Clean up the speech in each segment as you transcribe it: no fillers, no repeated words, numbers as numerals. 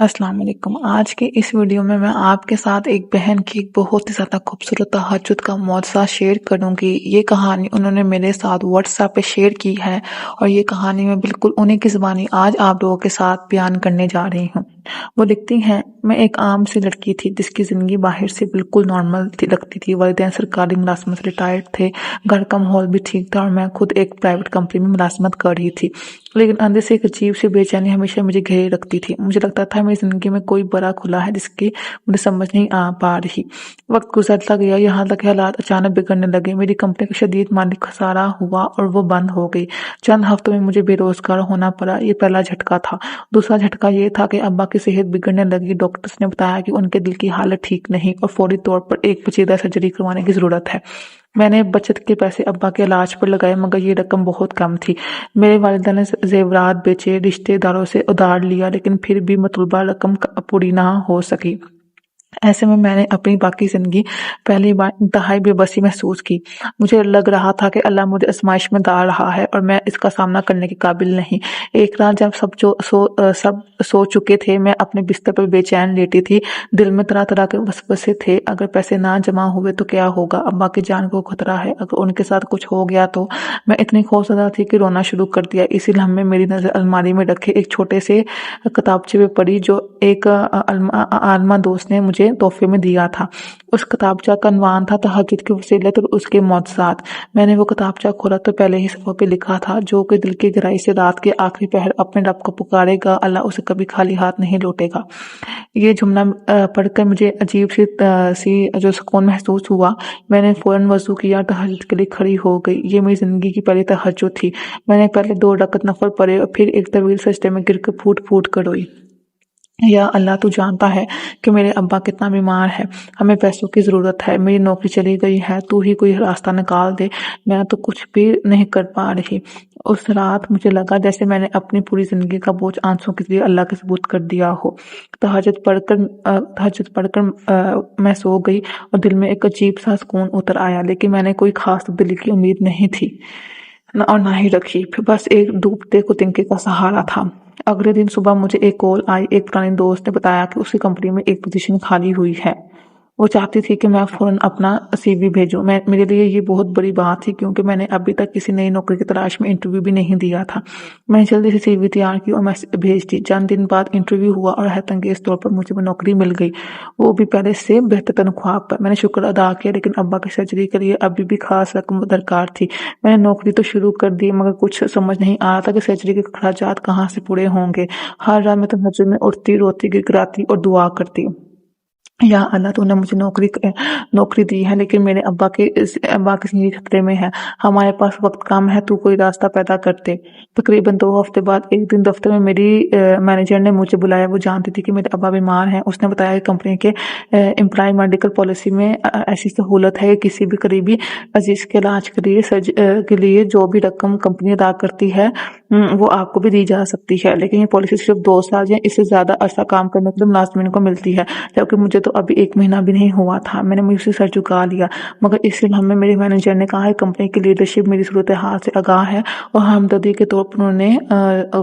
अस्सलाम वालेकुम। आज के इस वीडियो में मैं आपके साथ एक बहन की एक बहुत ही ज़्यादा खूबसूरत तहज्जुद का मौज़ा शेयर करूँगी। ये कहानी उन्होंने मेरे साथ व्हाट्सएप पे शेयर की है और ये कहानी मैं बिल्कुल उन्हीं की ज़ुबानी आज आप लोगों के साथ बयान करने जा रही हूँ। वो लिखती हैं, मैं एक आम सी लड़की थी जिसकी ज़िंदगी बाहर से बिल्कुल नॉर्मल लगती थी। वालिदैन सरकारी मुलाजमत से रिटायर्ड थे, घर का माहौल भी ठीक था और मैं खुद एक प्राइवेट कंपनी में मुलाजमत कर रही थी। लेकिन अंदर से एक अजीब सी बेचैनी हमेशा मुझे घेरे रखती थी। मुझे लगता था मेरी ज़िंदगी में कोई बड़ा खुला है जिसकी मुझे समझ नहीं आ पा रही। वक्त गुजरता गया, यहाँ तक कि हालात अचानक बिगड़ने लगे। मेरी कंपनी का शदीद माली खसारा हुआ और वो बंद हो गई। चंद हफ्तों में मुझे बेरोजगार होना पड़ा। ये पहला झटका था। दूसरा झटका ये था कि अब्बा की सेहत बिगड़ने लगी। डॉक्टर्स ने बताया कि उनके दिल की हालत ठीक नहीं और फौरी तौर पर एक पेचीदा सर्जरी करवाने की ज़रूरत है। मैंने बचत के पैसे अब्बा के इलाज पर लगाए, मगर ये रकम बहुत कम थी। मेरे वालिदा ने जेवरात बेचे, रिश्तेदारों से उधार लिया, लेकिन फिर भी मतलूबा रकम पूरी ना हो सकी। ऐसे में मैंने अपनी बाकी जिंदगी पहली बार इंतहाई बेबसी महसूस की। मुझे लग रहा था कि अल्लाह मुझे आजमाइश में डाल रहा है और मैं इसका सामना करने के काबिल नहीं। एक रात जब सब सो चुके थे, मैं अपने बिस्तर पर बेचैन लेटी थी। दिल में तरह तरह के वसवसे थे। अगर पैसे ना जमा हुए तो क्या होगा? अब्बा की जान को खतरा है। अगर उनके साथ कुछ हो गया तो? मैं इतनी खौफजदा थी कि रोना शुरू कर दिया। इसी लम्हे मेरी नजर अलमारी में रखे एक छोटे से किताबचे पे पड़ी जो एक आलमा दोस्त ने मुझे तोहफे में दिया था। उस किताबचा का अनवान था तहज्जुद की वसीलत और उसके मौजज़ात। मैंने वो किताबचा खोला तो पहले ही सफ़े पे लिखा था, जो कि दिल की गहराई से रात के आखिरी पहर अपने रब को पुकारेगा, अल्लाह उसे कभी खाली हाथ नहीं लौटेगा। ये जुमला पढ़कर मुझे अजीब सी जो सुकून महसूस हुआ। मैंने फ़ौरन वज़ू किया, तहज्जुद के लिए खड़ी हो गई। ये मेरी ज़िंदगी की पहली तहज्जुद थी। मैंने पहले 2 रकात नफ़ल पढ़े और फिर एक तवील सजदे में गिर कर फूट फूट कर रोई। या अल्लाह, तू जानता है कि मेरे अब्बा कितना बीमार है। हमें पैसों की ज़रूरत है। मेरी नौकरी चली गई है। तू ही कोई रास्ता निकाल दे। मैं तो कुछ भी नहीं कर पा रही। उस रात मुझे लगा जैसे मैंने अपनी पूरी ज़िंदगी का बोझ आंसुओं के ज़रिए अल्लाह के सुपुर्द कर दिया हो। तहज्जुद पढ़कर मैं सो गई और दिल में एक अजीब सा सुकून उतर आया। लेकिन मैंने कोई ख़ास तब्दीली की उम्मीद नहीं थी और ना ही रखी। फिर बस एक डूबते को तिनके का सहारा था। अगले दिन सुबह मुझे एक कॉल आई। एक पुरानी दोस्त ने बताया कि उसकी कंपनी में एक पोजीशन खाली हुई है। वो चाहती थी कि मैं फ़ौरन अपना सीवी भेजूं। मेरे लिए ये बहुत बड़ी बात थी, क्योंकि मैंने अभी तक किसी नई नौकरी की तलाश में इंटरव्यू भी नहीं दिया था। मैंने जल्दी से सीवी तैयार की और मैसेज भेज दी। चंद दिन बाद इंटरव्यू हुआ और हैरतअंगेज़ तौर पर मुझे वो नौकरी मिल गई, वो भी पहले से बेहतर तनख्वाह पर। मैंने शुक्र अदा किया, लेकिन अब्बा की सर्जरी के लिए अभी भी खास रकम दरकार थी। मैंने नौकरी तो शुरू कर दी, मगर कुछ समझ नहीं आ रहा था कि सर्जरी के खर्चात कहाँ से पूरे होंगे। हर रात मैं तहज्जुद में उठती, रोती, गिड़गिड़ाती और दुआ करती, या अल्लाह, तूने मुझे नौकरी दी है, लेकिन मेरे अब्बा की ज़िंदगी खतरे में है। हमारे पास वक्त कम है, तू कोई रास्ता पैदा कर दे। तकरीबन 2 हफ्ते बाद एक दिन दफ्तर में मेरी मैनेजर ने मुझे बुलाया। वो जानती थी कि मेरे अब्बा बीमार हैं। उसने बताया कि कंपनी के एम्प्लॉय मेडिकल पॉलिसी में ऐसी सहूलत है कि किसी भी करीबी अजीज के इलाज के लिए जो भी रकम कंपनी अदा करती है वो आपको भी दी जा सकती है। लेकिन ये पॉलिसी सिर्फ 2 साल या इससे ज़्यादा अरसा काम करने के लिए मुलाजमीन को मिलती है, जबकि मुझे तो अभी 1 महीना भी नहीं हुआ था। मैंने मुझसे सर झुका लिया, मगर इस लम्हे मेरे मैनेजर ने कहा है कंपनी की लीडरशिप मेरी सूरत हाल से आगाह है और हमदर्दी के तौर पर उन्होंने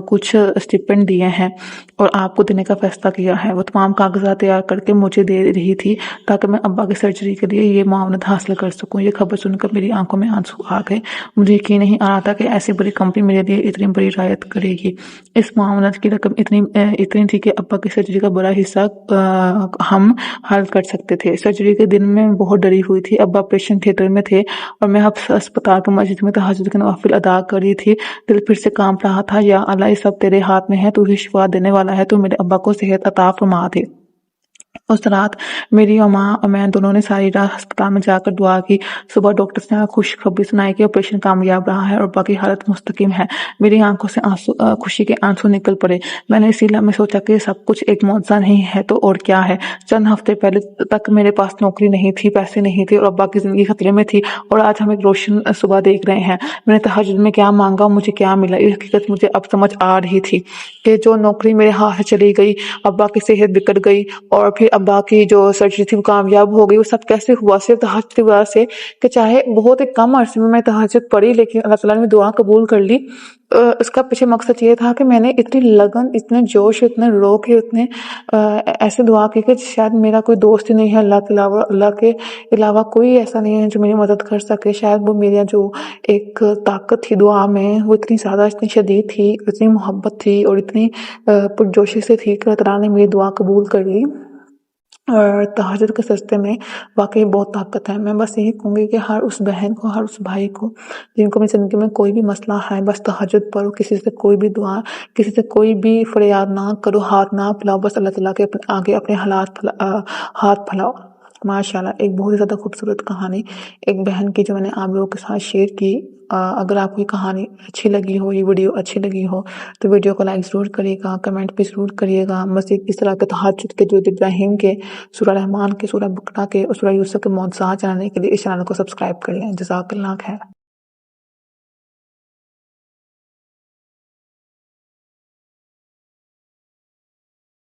कुछ स्टिपेंड दिए हैं और आपको देने का फैसला किया है। वो तमाम कागजात तैयार करके मुझे दे रही थी ताकि मैं अब्बा की सर्जरी के लिए ये मामूनत हासिल कर सकूं। ये खबर सुनकर मेरी आंखों में आंसू आ गए। मुझे यकीन नहीं आ रहा था कि ऐसी बड़ी कंपनी मेरे लिए इतनी बड़ी रियायत करेगी। इस मामूनत की रकम इतनी थी कि अब्बा की सर्जरी का बड़ा हिस्सा हम हल कर सकते थे। सर्जरी के दिन में बहुत डरी हुई थी। अब्बा ऑपरेशन थिएटर में थे और मैं अस्पताल की मस्जिद में तहज्जुद के नवाफिल अदा कर रही थी। दिल फिर से कांप रहा था। या अल्लाह, ये सब तेरे हाथ में है। तू ही शिफा देने वाला है। तू मेरे अब्बा को सेहत अता फरमा दे। उस रात मेरी माँ और मैं दोनों ने सारी रात अस्पताल में जाकर दुआ की। सुबह डॉक्टर्स ने खुशखबरी सुनाई कि ऑपरेशन कामयाब रहा है और बाकी हालत मुस्तकिम है। मेरी आंखों से खुशी के आंसू निकल पड़े। मैंने इसी लम्हे सोचा कि सब कुछ एक मौजज़ा नहीं है तो और क्या है। चंद हफ्ते पहले तक मेरे पास नौकरी नहीं थी, पैसे नहीं थे और अब्बा की जिंदगी खतरे में थी, और आज हम एक रोशन सुबह देख रहे हैं। मैंने तहज्जुद में क्या मांगा, मुझे क्या मिला। ये हकीकत मुझे अब समझ आ रही थी कि जो नौकरी मेरे हाथ से चली गई, अब्बा की सेहत बिगड़ गई और پھر ابا کی جو سرجری تھی وہ کامیاب ہو گئی. وہ سب کیسے ہوا؟ صرف تہجد کی وجہ سے کہ چاہے بہت ایک کم عرصے میں تہجد پڑھی لیکن اللہ تعالیٰ نے دعا قبول کر لی. اس کا پیچھے مقصد یہ تھا کہ میں نے اتنی لگن، اتنے جوش، اتنے رو کے، اتنے ایسے دعا کی کہ شاید میرا کوئی دوست ہی نہیں ہے اللہ کے علاوہ، اللہ کے علاوہ کوئی ایسا نہیں ہے جو میری مدد کر سکے. شاید وہ میرا جو ایک طاقت تھی دعا میں وہ اتنی زیادہ، اتنی شدید تھی، اتنی محبت تھی اور اتنی پرجوشی سے تھی کہ اللہ تعالیٰ نے میری دعا قبول کر لی. اور تہجد کے سجدے میں واقعی بہت طاقت ہے. میں بس یہی کہوں گی کہ ہر اس بہن کو، ہر اس بھائی کو جن کو اپنی زندگی میں کوئی بھی مسئلہ ہے، بس تہجد پڑھو، کسی سے کوئی بھی دعا، کسی سے کوئی بھی فریاد نہ کرو، ہاتھ نہ پھیلاؤ، بس اللہ تعالیٰ کے آگے اپنے ہاتھ پھیلاؤ. ماشاءاللہ ایک بہت ہی زیادہ خوبصورت کہانی ایک بہن کی جو میں نے آپ لوگوں کے ساتھ شیئر کی. اگر آپ کو یہ کہانی اچھی لگی ہو، یہ ویڈیو اچھی لگی ہو تو ویڈیو کو لائک ضرور کریے گا، کمنٹ بھی ضرور کریے گا. مزید اس طرح کے تہجد کے، جو ابراہیم کے، سورہ رحمان کے، سورہ بقرہ کے اور سورہ یوسف کے معجزات جاننے کے لیے اس چینل کو سبسکرائب کر لیں. جزاک اللہ خیر.